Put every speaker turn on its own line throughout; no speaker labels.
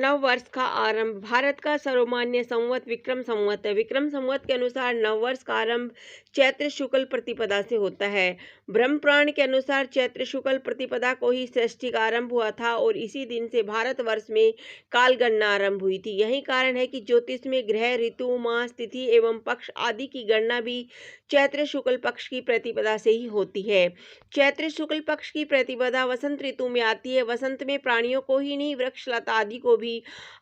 नव वर्ष का आरंभ। भारत का सर्वमान्य संवत विक्रम संवत है। विक्रम संवत के अनुसार नव वर्ष का आरंभ चैत्र शुक्ल प्रतिपदा से होता है। ब्रह्म पुराण के अनुसार चैत्र शुक्ल प्रतिपदा को ही सृष्टि का आरंभ हुआ था और इसी दिन से भारतवर्ष में कालगणना आरंभ हुई थी। यही कारण है कि ज्योतिष में ग्रह, ऋतु, मास, तिथि एवं पक्ष आदि की गणना भी चैत्र शुक्ल पक्ष की प्रतिपदा से ही होती है। चैत्र शुक्ल पक्ष की प्रतिपदा वसंत ऋतु में आती है। वसंत में प्राणियों को ही नहीं, वृक्ष लता आदि को भी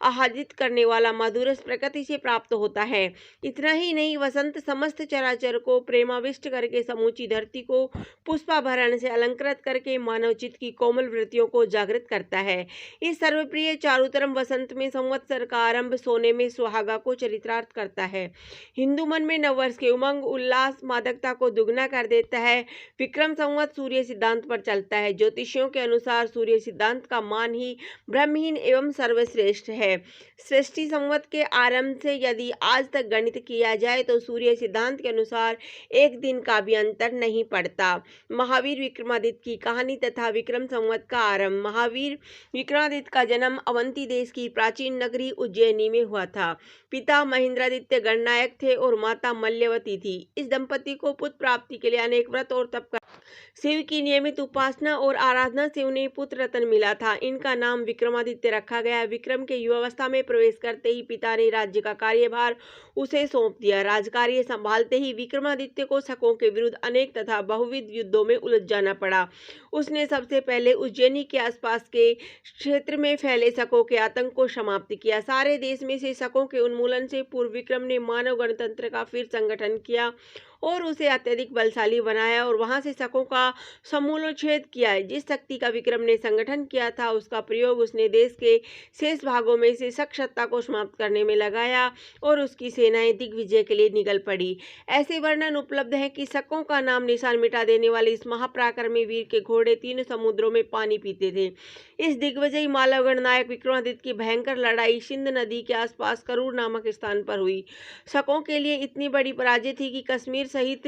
आह्लादित करने वाला मधुरस प्रकृति से प्राप्त होता है। इतना ही नहीं, वसंत समस्त चराचर को प्रेमाविष्ट करके समूची धरती को पुष्पाभरण से अलंकृत करके मानव चित्त की कोमल वृत्तियों को जागृत करता है। इस सर्वप्रिय चारुतरम वसंत में संवत्सर का आरंभ सोने में सुहागा को चरितार्थ करता है। हिंदू मन में नववर्ष के उमंग, उल्लास, मादकता को दुगना कर देता है। विक्रम संवत सूर्य सिद्धांत पर चलता है। ज्योतिषियों के अनुसार सूर्य सिद्धांत का मान ही ब्रह्महीन एवं सर्वश्रेष्ठ है। सृष्टि संवत के आरंभ से यदि आज तक गणित किया जाए तो सूर्य सिद्धांत के अनुसार एक दिन का भी अंतर नहीं पड़ता। महावीर विक्रमादित्य की कहानी तथा विक्रम संवत का आरंभ। महावीर विक्रमादित्य का जन्म अवंती देश की प्राचीन नगरी उज्जैनी में हुआ था। पिता महेंद्रादित्य गणनायक थे और माता मल्यवती थी। इस दंपति को पुत्र प्राप्ति के लिए अनेक व्रत और तप कर शिव की नियमित उपासना और आराधना से उन्हें पुत्र रत्न मिला था। इनका नाम विक्रमादित्य रखा गया। विक्रम के युवावस्था में प्रवेश करते ही पिता ने राज्य का कार्यभार उसे सौंप दिया। राजकार्य संभालते ही विक्रमादित्य को शकों के विरुद्ध अनेक तथा बहुविध युद्धों में उलझ जाना पड़ा। उसने सबसे पहले उज्जैनी के आसपास के क्षेत्र में फैले शकों के आतंक को समाप्त किया। सारे देश में से शकों के उन्मूलन से पूर्व विक्रम ने मानव गणतंत्र का फिर संगठन किया और उसे अत्यधिक बलशाली बनाया और वहां से शकों का समूलोच्छेद किया। जिस शक्ति का विक्रम ने संगठन किया था उसका प्रयोग उसने देश के शेष भागों में से शक सत्ता को समाप्त करने में लगाया और उसकी सेनाएं दिग्विजय के लिए निकल पड़ी। ऐसे वर्णन उपलब्ध है कि शकों का नाम निशान मिटा देने वाले इस महापराक्रमी वीर के घोड़े 3 समुद्रों में पानी पीते थे। इस दिग्विजयी मालव गणनायक विक्रमादित्य की भयंकर लड़ाई सिंध नदी के आसपास करूर नामक स्थान पर हुई। शकों के लिए इतनी बड़ी पराजय थी कि कश्मीर सहित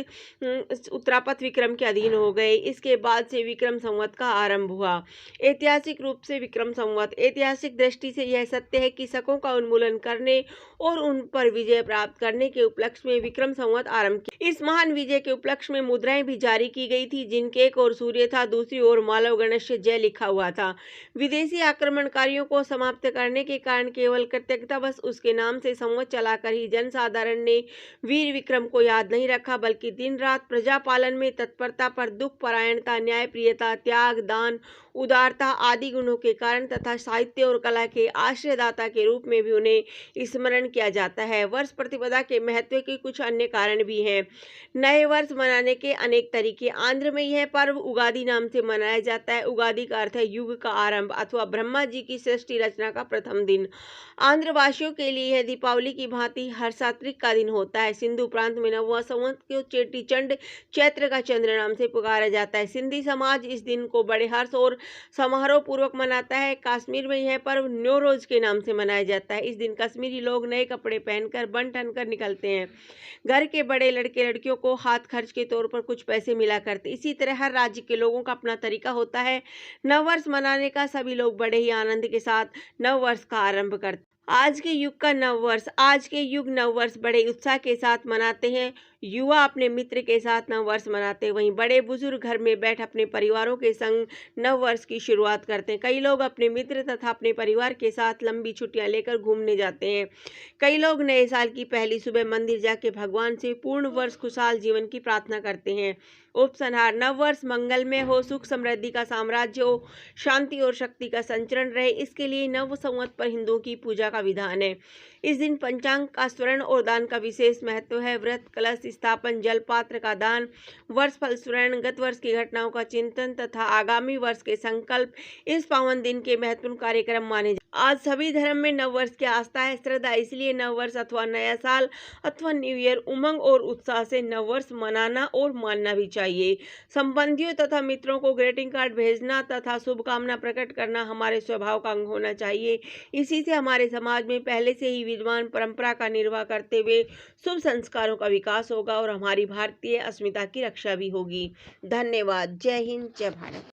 उत्तरापथ विक्रम के अधीन हो गए। इसके बाद से विक्रम संवत का आरंभ हुआ। ऐतिहासिक रूप से विक्रम संवत। ऐतिहासिक दृष्टि से यह सत्य है कि शकों का उन्मूलन करने और उन पर विजय प्राप्त करने के उपलक्ष्य में विक्रम संवत आरंभ किया। इस महान विजय के उपलक्ष्य में मुद्राएं भी जारी की गई थी, जिनके एक ओर सूर्य था, दूसरी ओर मालव गणस्य जय लिखा हुआ था। विदेशी आक्रमणकारियों को समाप्त करने के कारण केवल कृतज्ञतावश उसके नाम से संवत चलाकर ही जनसाधारण ने वीर विक्रम को याद नहीं रखा, बल्कि दिन रात प्रजा पालन में तत्परता पर दुख परायणता, न्यायप्रियता, त्याग, दान, उदारता आदि गुणों के कारण तथा साहित्य और कला के आश्रयदाता के रूप में भी उन्हें स्मरण किया जाता है। वर्ष प्रतिपदा के महत्व के कुछ अन्य कारण भी हैं। नए वर्ष मनाने के अनेक तरीके। आंध्र में यह पर्व उगादि नाम से मनाया जाता है। उगादि का अर्थ है युग का आरंभ अथवा ब्रह्मा जी की सृष्टि रचना का प्रथम दिन। आंध्र वासियों के लिए यह दीपावली की भांति हर्षात्रिक का दिन होता है। सिंधु प्रांत में नववां संवत को चेटी चंड चैत्र का चंद्र नाम से पुकारा जाता है। सिंधी समाज इस दिन को बड़े हर्ष और समारोह पूर्वक मनाता है। कश्मीर में यह पर्व न्योरोज के नाम से मनाया जाता है। इस दिन कश्मीरी लोग नए कपड़े पहनकर बन ठन कर निकलते हैं। घर के बड़े लड़के लड़कियों को हाथ खर्च के तौर पर कुछ पैसे मिला करते। इसी तरह हर राज्य के लोगों का अपना तरीका होता है नववर्ष मनाने का। सभी लोग बड़े ही आनंद के साथ नववर्ष का आरंभ करते। आज के युग का नववर्ष। आज के युग नववर्ष बड़े उत्साह के साथ मनाते हैं। युवा अपने मित्र के साथ नववर्ष मनाते हैं, वहीं बड़े बुजुर्ग घर में बैठ अपने परिवारों के संग नववर्ष की शुरुआत करते हैं। कई लोग अपने मित्र तथा अपने परिवार के साथ लंबी छुट्टियां लेकर घूमने जाते हैं। कई लोग नए साल की पहली सुबह मंदिर जाके भगवान से पूर्ण वर्ष खुशहाल जीवन की प्रार्थना करते हैं। उपसंहार। नववर्ष मंगलमय हो, सुख समृद्धि का साम्राज्य हो, शांति और शक्ति का संचरण रहे, इसके लिए नव संवत पर हिंदुओं की पूजा का विधान है। इस दिन पंचांग का स्मरण और दान का विशेष महत्व है। व्रत, कलश स्थापन, जलपात्र का दान, वर्ष फल स्मरण, गत वर्ष की घटनाओं का चिंतन तथा आगामी वर्ष के संकल्प इस पावन दिन के महत्वपूर्ण कार्यक्रम माने। आज सभी धर्म में नववर्ष की आस्था है, श्रद्धा। इसलिए नववर्ष अथवा नया साल अथवा न्यू ईयर उमंग और उत्साह से नववर्ष मनाना और मानना भी चाहिए। संबंधियों तथा मित्रों को ग्रीटिंग कार्ड भेजना तथा शुभकामना प्रकट करना हमारे स्वभाव का अंग होना चाहिए। इसी से हमारे समाज में पहले से ही विद्वान परंपरा का निर्वाह करते हुए शुभ संस्कारों का विकास होगा और हमारी भारतीय अस्मिता की रक्षा भी होगी। धन्यवाद। जय हिंद, जय भारत।